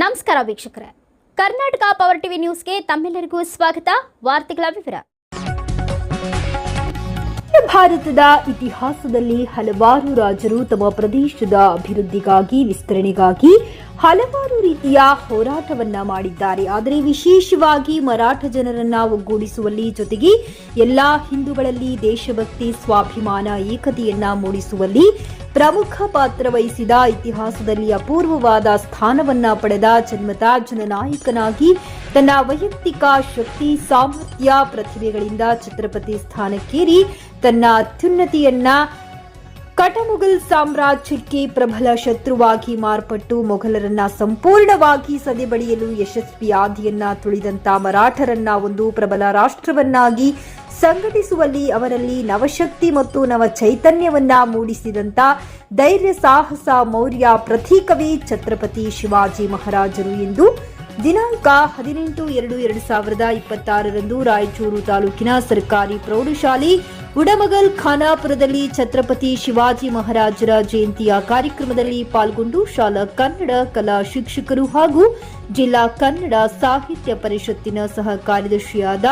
ನಮಸ್ಕಾರ ವೀಕ್ಷಕರೇ, Karnataka power TV ನ್ಯೂಸ್ಗೆ ತಮ್ಮೆಲ್ಲರಿಗೂ ಸ್ವಾಗತ. ವಾರ್ತೆಗಳ ವಿವರ. ಭಾರತದ ಇತಿಹಾಸದಲ್ಲಿ ಹಲವಾರು ರಾಜರು ತಮ್ಮ ಪ್ರದೇಶದ ಅಭಿವೃದ್ಧಿಗಾಗಿ, ವಿಸ್ತರಣೆಗಾಗಿ ಹಲವಾರು ರೀತಿಯ ಹೋರಾಟವನ್ನ ಮಾಡಿದ್ದಾರೆ. ಆದರೆ ವಿಶೇಷವಾಗಿ ಮರಾಠ ಜನರನ್ನ ಒಗ್ಗೂಡಿಸುವಲ್ಲಿ, ಜೊತೆಗೆ ಎಲ್ಲಾ ಹಿಂದೂಗಳಲ್ಲಿ ದೇಶಭಕ್ತಿ, ಸ್ವಾಭಿಮಾನ, ಏಕತೆಯನ್ನ ಮೂಡಿಸುವಲ್ಲಿ ಪ್ರಮುಖ ಪಾತ್ರ ವಹಿಸಿದ, ಇತಿಹಾಸದಲ್ಲಿ ಅಪೂರ್ವವಾದ ಸ್ಥಾನವನ್ನ ಪಡೆದ ಜನ್ಮತಾ ಜನನಾಯಕನಾಗಿ ತನ್ನ ವೈಯಕ್ತಿಕ ಶಕ್ತಿ, ಸಾಮರ್ಥ್ಯ, ಪ್ರತಿಭೆಗಳಿಂದ ಛತ್ರಪತಿ ಸ್ಥಾನಕ್ಕೇರಿ ತನ್ನ ಅತ್ಯುನ್ನತಿಯನ್ನ ಕಟಮುಘಲ್ ಸಾಮ್ರಾಜ್ಯಕ್ಕೆ ಪ್ರಬಲ ಶತ್ರುವಾಗಿ ಮಾರ್ಪಟ್ಟು ಮೊಘಲರನ್ನ ಸಂಪೂರ್ಣವಾಗಿ ಸದೆಬಡಿಯಲು ಯಶಸ್ವಿ ಆದಿಯನ್ನ ತುಳಿದಂತ ಮರಾಠರನ್ನ ಒಂದು ಪ್ರಬಲ ರಾಷ್ಟ್ರವನ್ನಾಗಿ ಸಂಘಟಿಸುವಲ್ಲಿ ಅವರಲ್ಲಿ ನವಶಕ್ತಿ ಮತ್ತು ನವ ಚೈತನ್ಯವನ್ನ ಮೂಡಿಸಿದಂತ ಧೈರ್ಯ, ಸಾಹಸ, ಮೌರ್ಯ ಪ್ರತೀಕವೇ ಛತ್ರಪತಿ ಶಿವಾಜಿ ಮಹಾರಾಜರು ಎಂದು ದಿನಾಂಕ 18/2/2026 ರಾಯಚೂರು ತಾಲೂಕಿನ ಸರ್ಕಾರಿ ಪ್ರೌಢಶಾಲೆ ಉಡಮಗಲ್ ಖಾನಾಪುರದಲ್ಲಿ ಛತ್ರಪತಿ ಶಿವಾಜಿ ಮಹಾರಾಜರ ಜಯಂತಿಯ ಕಾರ್ಯಕ್ರಮದಲ್ಲಿ ಪಾಲ್ಗೊಂಡು ಶಾಲಾ ಕನ್ನಡ ಕಲಾ ಶಿಕ್ಷಕರು ಹಾಗೂ ಜಿಲ್ಲಾ ಕನ್ನಡ ಸಾಹಿತ್ಯ ಪರಿಷತ್ತಿನ ಸಹ ಕಾರ್ಯದರ್ಶಿಯಾದ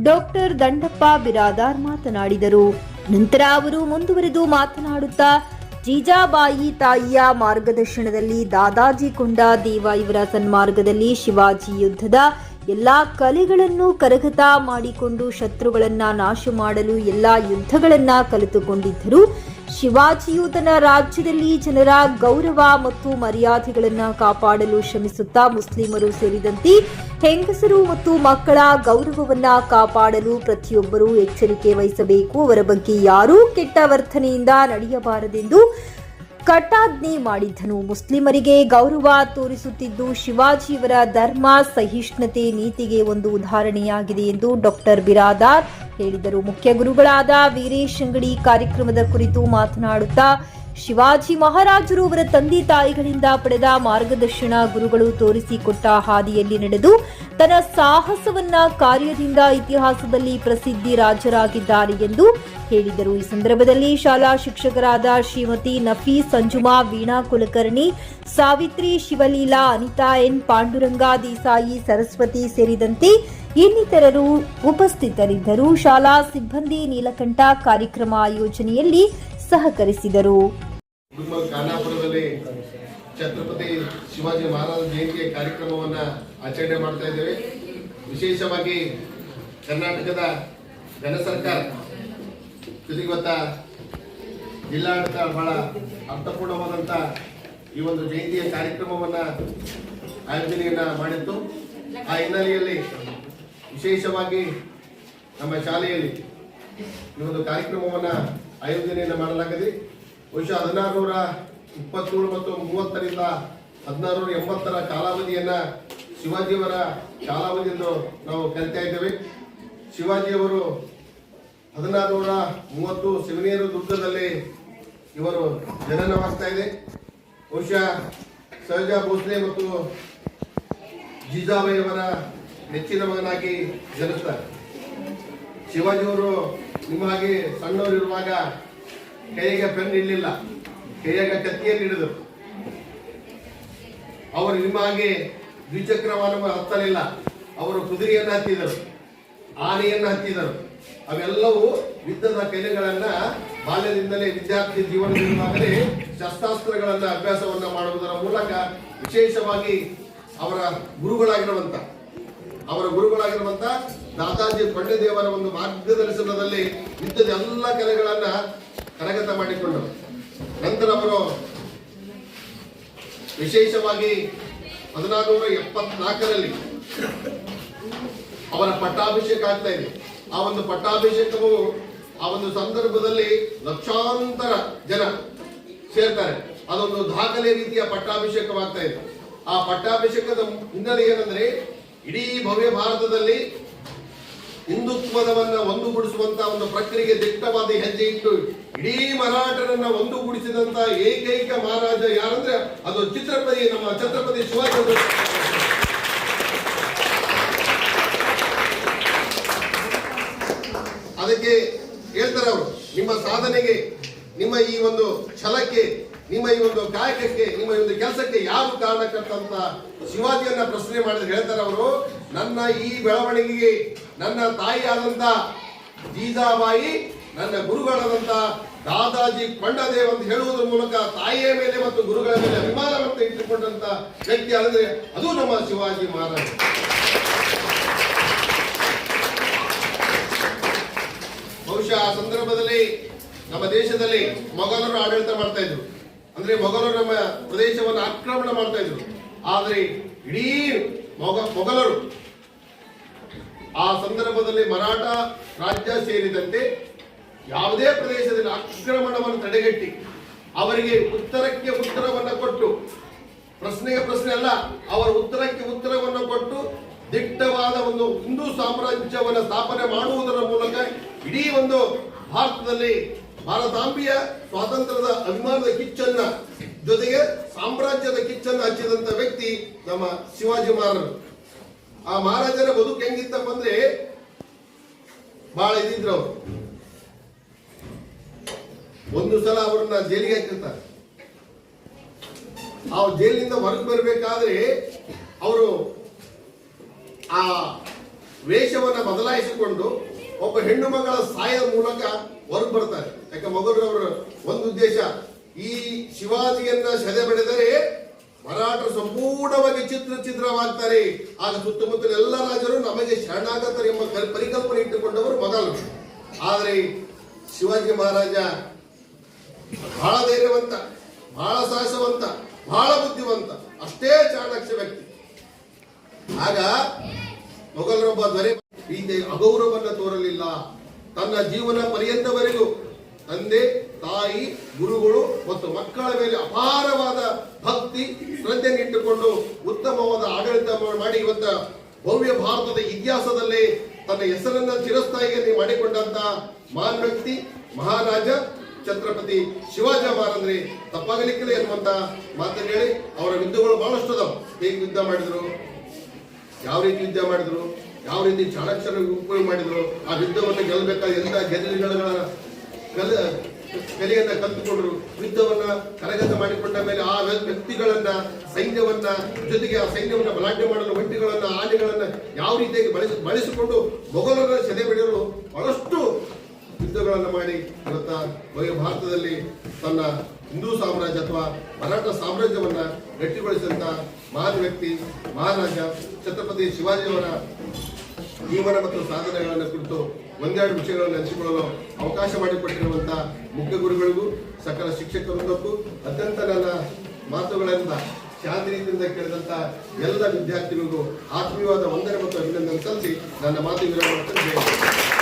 ಡಾಕ್ಟರ್ ದಂಡಪ್ಪ ಬಿರಾದಾರ್ ಮಾತನಾಡಿದರು. ನಂತರ ಅವರು ಮುಂದುವರೆದು ಮಾತನಾಡುತ್ತಾ, ಜೀಜಾಬಾಯಿ ತಾಯಿಯ ಮಾರ್ಗದರ್ಶನದಲ್ಲಿ ದಾದಾಜಿ ಕೊಂಡ ದೇವ ಇವರ ಸನ್ಮಾರ್ಗದಲ್ಲಿ ಶಿವಾಜಿ ಯುದ್ಧದ ಎಲ್ಲಾ ಕಲೆಗಳನ್ನು ಕರಗತ ಮಾಡಿಕೊಂಡು ಶತ್ರುಗಳನ್ನ ನಾಶ ಮಾಡಲು ಎಲ್ಲಾ ಯುದ್ಧಗಳನ್ನ ಕಲಿತುಕೊಂಡಿದ್ದರು. ಶಿವಾಜಿಯು ತನ್ನ ರಾಜ್ಯದಲ್ಲಿ ಜನರ ಗೌರವ ಮತ್ತು ಮರ್ಯಾದೆಗಳನ್ನ ಕಾಪಾಡಲು ಶ್ರಮಿಸುತ್ತಾ ಮುಸ್ಲಿಮರು ಸೇರಿದಂತೆ ಹೆಂಗಸರು ಮತ್ತು ಮಕ್ಕಳ ಗೌರವವನ್ನ ಕಾಪಾಡಲು ಪ್ರತಿಯೊಬ್ಬರೂ ಎಚ್ಚರಿಕೆ ವಹಿಸಬೇಕು. ಅವರ ಬಗ್ಗೆ ಯಾರೂ ಕೆಟ್ಟ ವರ್ತನೆಯಿಂದ ನಡೆಯಬಾರದೆಂದು ಕಟಾಜ್ಞೆ ಮಾಡಿದ್ದನು. ಮುಸ್ಲಿಮರಿಗೆ ಗೌರವ ತೋರಿಸುತ್ತಿದ್ದು ಶಿವಾಜಿಯವರ ಧರ್ಮ, ಸಹಿಷ್ಣುತೆ, ನೀತಿಗೆ ಒಂದು ಉದಾಹರಣೆಯಾಗಿದೆ ಎಂದು ಡಾಕ್ಟರ್ ಬಿರಾದಾರ್ ಹೇಳಿದರು. ಮುಖ್ಯ ಗುರುಗಳಾದ ವೀರೇಶ್ ಅಂಗಡಿ ಕಾರ್ಯಕ್ರಮದ ಕುರಿತು ಮಾತನಾಡುತ್ತಾ, ಶಿವಾಜಿ ಮಹಾರಾಜರು ಅವರ ತಂದೆ ತಾಯಿಗಳಿಂದ ಪಡೆದ ಮಾರ್ಗದರ್ಶನ, ಗುರುಗಳು ತೋರಿಸಿಕೊಟ್ಟ ಹಾದಿಯಲ್ಲಿ ನಡೆದು ತನ್ನ ಸಾಹಸವನ್ನ ಕಾರ್ಯದಿಂದ ಇತಿಹಾಸದಲ್ಲಿ ಪ್ರಸಿದ್ಧಿ ರಾಜರಾಗಿದ್ದಾರೆ ಎಂದು ಹೇಳಿದರು. ಈ ಸಂದರ್ಭದಲ್ಲಿ ಶಾಲಾ ಶಿಕ್ಷಕರಾದ ಶ್ರೀಮತಿ ನಫೀಸ್, ಸಂಜುಮಾ, ವೀಣಾ ಕುಲಕರ್ಣಿ, ಸಾವಿತ್ರಿ, ಶಿವಲೀಲಾ, ಅನಿತಾ ಎನ್, ಪಾಂಡುರಂಗ ದೇಸಾಯಿ, ಸರಸ್ವತಿ ಸೇರಿದಂತೆ ಇನ್ನಿತರರು ಉಪಸ್ಥಿತರಿದ್ದರು. ಶಾಲಾ ಸಿಬ್ಬಂದಿ ನೀಲಕಂಠ ಕಾರ್ಯಕ್ರಮ ಆಯೋಜನೆಯಲ್ಲಿ ಸಹಕರಿಸಿದರು. ಛತ್ರಪತಿ ಶಿವಾಜಿ ಮಹಾರಾಜ ಜಯಂತಿಯ ಕಾರ್ಯಕ್ರಮವನ್ನ ಆಚರಣೆ ಮಾಡ್ತಾ ಇದ್ದೇವೆ. ವಿಶೇಷವಾಗಿ ಕರ್ನಾಟಕದ ಘನ ಸರ್ಕಾರ ಜೊತೆಗೆ ಇವತ್ತ ಜಿಲ್ಲಾಡಳಿತ ಬಹಳ ಅರ್ಥಪೂರ್ಣವಾದಂತ ಈ ಒಂದು ಜಯಂತಿಯ ಕಾರ್ಯಕ್ರಮವನ್ನ ಆಯೋಜನೆಯನ್ನ ಮಾಡಿತ್ತು. ಆ ಹಿನ್ನೆಲೆಯಲ್ಲಿ ವಿಶೇಷವಾಗಿ ನಮ್ಮ ಶಾಲೆಯಲ್ಲಿ ಈ ಒಂದು ಕಾರ್ಯಕ್ರಮವನ್ನ ಆಯೋಜನೆಯನ್ನ ಮಾಡಲಾಗಿದೆ. ಬಹುಶಃ 1627 ಮತ್ತು 30ರಿಂದ 1680 ಕಾಲಾವಧಿಯನ್ನ ಶಿವಾಜಿಯವರ ಕಾಲಾವಧಿ ಎಂದು ನಾವು ಕರಿತಾ ಇದ್ದೇವೆ. ಶಿವಾಜಿಯವರು 1630 ಶಿವನೇರು ದುರ್ಗದಲ್ಲಿ ಇವರು ಜನನವಾಗ್ತಾ ಇದೆ. ಬಹುಶಃ ಸಹಜಾ ಭೋಸ್ಲೆ ಮತ್ತು ಜೀಜಾಬಾಯಿಯವರ ನೆಚ್ಚಿನ ಮಗನಾಗಿ ಜನಿಸ್ತಾರೆ. ಶಿವಾಜಿಯವರು ನಿಮ್ಮ ಹಾಗೆ ಸಣ್ಣವರಿರುವಾಗ ಕೈಯಾಗ ಪೆನ್ ಇರಲಿಲ್ಲ, ಕೈಯಾಗ ಕತ್ತಿಯನ್ನು ಹಿಡಿದರು. ಅವರು ನಿಮ್ಮ ಹಾಗೆ ದ್ವಿಚಕ್ರ ವಾಹನ ಹತ್ತಲಿಲ್ಲ, ಅವರು ಕುದುರೆಯನ್ನು ಹತ್ತಿದರು, ಆನೆಯನ್ನು ಹತ್ತಿದರು. ಅವೆಲ್ಲವೂ ಯುದ್ಧದ ಕಲೆಗಳನ್ನ ಬಾಲ್ಯದಿಂದಲೇ ವಿದ್ಯಾರ್ಥಿ ಜೀವನದಿಂದಾಗಲೇ ಶಸ್ತ್ರಾಸ್ತ್ರಗಳನ್ನ ಅಭ್ಯಾಸವನ್ನ ಮಾಡುವುದರ ಮೂಲಕ ವಿಶೇಷವಾಗಿ ಅವರ ಗುರುಗಳಾಗಿರುವಂತ ದಾದಾಜಿ ಕೊಂಡದೇವರ ಒಂದು ಮಾರ್ಗದರ್ಶನದಲ್ಲಿ ಯುದ್ಧದ ಎಲ್ಲ ಕಲೆಗಳನ್ನ ಕರಗತ ಮಾಡಿಕೊಂಡರು. ನಂತರ ಅವರು ವಿಶೇಷವಾಗಿ 1674ರಲ್ಲಿ ಅವರ ಪಟ್ಟಾಭಿಷೇಕ ಆಗ್ತಾ ಇದೆ. ಆ ಒಂದು ಪಟ್ಟಾಭಿಷೇಕವು ಆ ಒಂದು ಸಂದರ್ಭದಲ್ಲಿ ಲಕ್ಷಾಂತರ ಜನ ಸೇರ್ತಾರೆ. ಅದೊಂದು ದಾಖಲೆ ರೀತಿಯ ಪಟ್ಟಾಭಿಷೇಕವಾಗ್ತಾ ಇದೆ. ಆ ಪಟ್ಟಾಭಿಷೇಕದ ಹಿನ್ನೆಲೆ ಏನಂದ್ರೆ, ಇಡೀ ಭವ್ಯ ಭಾರತದಲ್ಲಿ ಹಿಂದುತ್ವದವನ್ನ ಒಂದುಗೂಡಿಸುವಂತಹ ಒಂದು ಪ್ರಕ್ರಿಯೆಗೆ ದಿಟ್ಟವಾದ ಹೆಜ್ಜೆ ಇಟ್ಟು ಇಡೀ ಮರಾಠರನ್ನ ಒಂದುಗೂಡಿಸಿದಂತ ಏಕೈಕ ಮಹಾರಾಜ ಯಾರಂದ್ರೆ ಅದು ನಮ್ಮ ಛತ್ರಪತಿ ಶಿವಾಜಿ. ಅದಕ್ಕೆ ಹೇಳ್ತಾರೆ ಅವರು, ನಿಮ್ಮ ಸಾಧನೆಗೆ, ನಿಮ್ಮ ಈ ಒಂದು ಛಲಕ್ಕೆ ನಿಮ್ಮ ಈ ಒಂದು ಕಾಯಕಕ್ಕೆ, ನಿಮ್ಮ ಈ ಒಂದು ಕೆಲಸಕ್ಕೆ ಯಾರು ಕಾರಣಕರ್ತ ಅಂತ ಶಿವಾಜಿಯನ್ನ ಪ್ರಶ್ನೆ ಮಾಡಿದ್ರೆ ಹೇಳ್ತಾರೆ ಅವರು, ನನ್ನ ಈ ಬೆಳವಣಿಗೆಗೆ ನನ್ನ ತಾಯಿಯಾದಂತ ಜೀಜಾಬಾಯಿ, ನನ್ನ ಗುರುಗಳಾದಂತ ದಾದಾಜಿ ಕೊಂಡದೇವ್ ಅಂತ ಹೇಳುವುದರ ಮೂಲಕ ತಾಯಿಯ ಮೇಲೆ ಮತ್ತು ಗುರುಗಳ ಮೇಲೆ ಅಭಿಮಾನವನ್ನು ಇಟ್ಟುಕೊಂಡಂತ ವ್ಯಕ್ತಿ ಅಂದ್ರೆ ಅದು ನಮ್ಮ ಶಿವಾಜಿ ಮಹಾರಾಜ. ಬಹುಶಃ ಆ ಸಂದರ್ಭದಲ್ಲಿ ನಮ್ಮ ದೇಶದಲ್ಲಿ ಮೊಘಲರು ಆಡಳಿತ ಮಾಡ್ತಾ ಇದ್ರು. ಅಂದ್ರೆ ಮೊಘಲರು ನಮ್ಮ ಪ್ರದೇಶವನ್ನು ಆಕ್ರಮಣ ಮಾಡ್ತಾ ಇದ್ರು. ಆದ್ರೆ ಇಡೀ ಮೊಘಲರು ಆ ಸಂದರ್ಭದಲ್ಲಿ ಮರಾಠ ರಾಜ್ಯ ಸೇರಿದಂತೆ ಯಾವುದೇ ಪ್ರದೇಶದಲ್ಲಿ ಆಕ್ರಮಣವನ್ನು ತಡೆಗಟ್ಟಿ ಅವರಿಗೆ ಉತ್ತರಕ್ಕೆ ಉತ್ತರವನ್ನು ಕೊಟ್ಟು, ಪ್ರಶ್ನೆಗೆ ಪ್ರಶ್ನೆ ಅಲ್ಲ, ಅವರ ಉತ್ತರಕ್ಕೆ ಉತ್ತರವನ್ನು ಕೊಟ್ಟು ದಿಟ್ಟವಾದ ಒಂದು ಹಿಂದೂ ಸಾಮ್ರಾಜ್ಯವನ್ನು ಸ್ಥಾಪನೆ ಮಾಡುವುದರ ಮೂಲಕ ಇಡೀ ಒಂದು ಭಾರತದಲ್ಲಿ ಭಾರತಾಂಬೆಯ ಸ್ವಾತಂತ್ರ್ಯದ ಅಭಿಮಾನದ ಕಿಚ್ಚನ್ನ ಜೊತೆಗೆ ಸಾಮ್ರಾಜ್ಯದ ಕಿಚ್ಚನ್ನ ಹಚ್ಚಿದಂತ ವ್ಯಕ್ತಿ ನಮ್ಮ ಶಿವಾಜಿ ಮಹಾರಾಜರು. ಆ ಮಹಾರಾಜರ ಬದುಕು ಹೆಂಗಿತ್ತಪ್ಪ ಅಂದ್ರೆ ಬಹಳ ಇದಿದ್ರು ಅವರು. ಒಂದು ಸಲ ಅವರನ್ನ ಜೈಲಿಗೆ ಹಾಕಿರ್ತಾರೆ. ಆ ಜೈಲಿನಿಂದ ಹೊರಗೆ ಬರಬೇಕಾದ್ರೆ ಅವರು ಆ ವೇಷವನ್ನ ಬದಲಾಯಿಸಿಕೊಂಡು ಒಬ್ಬ ಹೆಣ್ಣು ಮಗಳ ಸಾಯದ ಮೂಲಕ ಹೊರಗೆ ಬರ್ತಾರೆ. ಯಾಕೆ ಮೊಘಲರವರ ಒಂದು ಉದ್ದೇಶ, ಈ ಶಿವಾಜಿಯನ್ನ ಸೆದೆ ಬಡಿದರೆ ಮರಾಠರು ಸಂಪೂರ್ಣವಾಗಿ ಛಿದ್ರವಾಗ್ತಾರೆ, ಆಗ ಸುತ್ತಮುತ್ತಲ ಎಲ್ಲ ರಾಜರು ನಮಗೆ ಶರಣಾಗತರು ಎಂಬ ಪರಿಕಲ್ಪನೆ ಇಟ್ಟುಕೊಂಡವರು ಮೊಘಲರು. ಆದರೆ ಶಿವಾಜಿ ಮಹಾರಾಜ ಬಹಳ ಧೈರ್ಯವಂತ, ಬಹಳ ಸಾಹಸವಂತ, ಬಹಳ ಬುದ್ಧಿವಂತ, ಅಷ್ಟೇ ಚಾಣಾಕ್ಷ ವ್ಯಕ್ತಿ. ಆಗ ಮೊಘಲರೊಬ್ಬ ದೊರೆ ಹೀಗೆ ಅಗೌರವವನ್ನು ತೋರಲಿಲ್ಲ. ತನ್ನ ಜೀವನ ಪರ್ಯಂತವರೆಗೂ ತಂದೆ, ತಾಯಿ, ಗುರುಗಳು ಮತ್ತು ಮಕ್ಕಳ ಮೇಲೆ ಅಪಾರವಾದ ಭಕ್ತಿ ಶ್ರದ್ಧೆಯನ್ನಿಟ್ಟುಕೊಂಡು ಉತ್ತಮವಾದ ಆಡಳಿತ ಮಾಡಿ ಇವತ್ತ ಭವ್ಯ ಭಾರತದ ಇತಿಹಾಸದಲ್ಲಿ ತನ್ನ ಹೆಸರನ್ನ ಚಿರಸ್ಥಾಯಿಗೆ ಮಾಡಿಕೊಂಡಂತ ಮಹಾನ್ ವ್ಯಕ್ತಿ ಮಹಾರಾಜ ಛತ್ರಪತಿ ಶಿವಾಜಿ ಮಹಾರಾಜರೇ ತಪ್ಪಾಗಲಿಕ್ಕಿಲ್ಲ ಎನ್ನುವಂತ ಮಾತನ್ನು ಹೇಳಿ ಅವರ ಯುದ್ಧಗಳು ಬಹಳಷ್ಟು ಅದಾವ. ಹೇಗೆ ಯುದ್ಧ ಮಾಡಿದ್ರು, ಯಾವ ರೀತಿ ಯುದ್ಧ ಮಾಡಿದ್ರು, ಯಾವ ರೀತಿ ಚಾಣಾಕ್ಷರ ಉಪಯೋಗ ಮಾಡಿದ್ರು, ಆ ಯುದ್ಧವನ್ನು ಗೆಲ್ಲಬೇಕಾದ ಎಂತ ಗೆದ್ದಲಿಗಳ ಕಲೆಯನ್ನ ಕಲ್ತುಕೊಂಡ್ರು, ಯುದ್ಧವನ್ನ ಕರಗತ ಮಾಡಿಕೊಂಡ ಮೇಲೆ ಆ ವ್ಯಕ್ತಿಗಳನ್ನ, ಸೈನ್ಯವನ್ನ, ಜೊತೆಗೆ ಆ ಸೈನ್ಯವನ್ನ ಬಲಾಢ್ಯ ಮಾಡಲು ಒಂಟಿಗಳನ್ನ, ಆನೆಗಳನ್ನ ಯಾವ ರೀತಿಯಾಗಿ ಬಳಸಿಕೊಂಡು ಮೊಘಲರ ಸೆದೆ ಬಿಡಲು ಬಹಳಷ್ಟು ಯುದ್ಧಗಳನ್ನು ಮಾಡಿ ಇವತ್ತ ಭಾರತದಲ್ಲಿ ತನ್ನ ಹಿಂದೂ ಸಾಮ್ರಾಜ್ಯ ಅಥವಾ ಮರಾಠ ಸಾಮ್ರಾಜ್ಯವನ್ನ ಗಟ್ಟಿಗೊಳಿಸಿದಂತ ಮಹಾನ್ ವ್ಯಕ್ತಿ ಮಹಾರಾಜ ಛತ್ರಪತಿ ಶಿವಾಜಿಯವರ ಜೀವನ ಮತ್ತು ಸಾಧನೆಗಳನ್ನು ಕುರಿತು ಒಂದೆರಡು ವಿಷಯಗಳನ್ನು ಹಂಚಿಕೊಳ್ಳಲು ಅವಕಾಶ ಮಾಡಿಕೊಟ್ಟಿರುವಂತಹ ಮುಖ್ಯ ಗುರುಗಳಿಗೂ ಸಕಲ ಶಿಕ್ಷಕರಿಗೂ ಅತ್ಯಂತ ನನ್ನ ಮಾತುಗಳಿಂದ ಶಾಂತಿ ರೀತಿಯಿಂದ ಕೇಳಿದಂತ ಎಲ್ಲ ವಿದ್ಯಾರ್ಥಿಗಳಿಗೂ ಆತ್ಮೀಯವಾದ ವಂದನೆ ಮತ್ತು ಅಭಿನಂದನೆ ಸಲ್ಲಿಸಿ ನನ್ನ ಮಾತು ವಿರಾಮ ಮಾಡ್ತೇನೆ.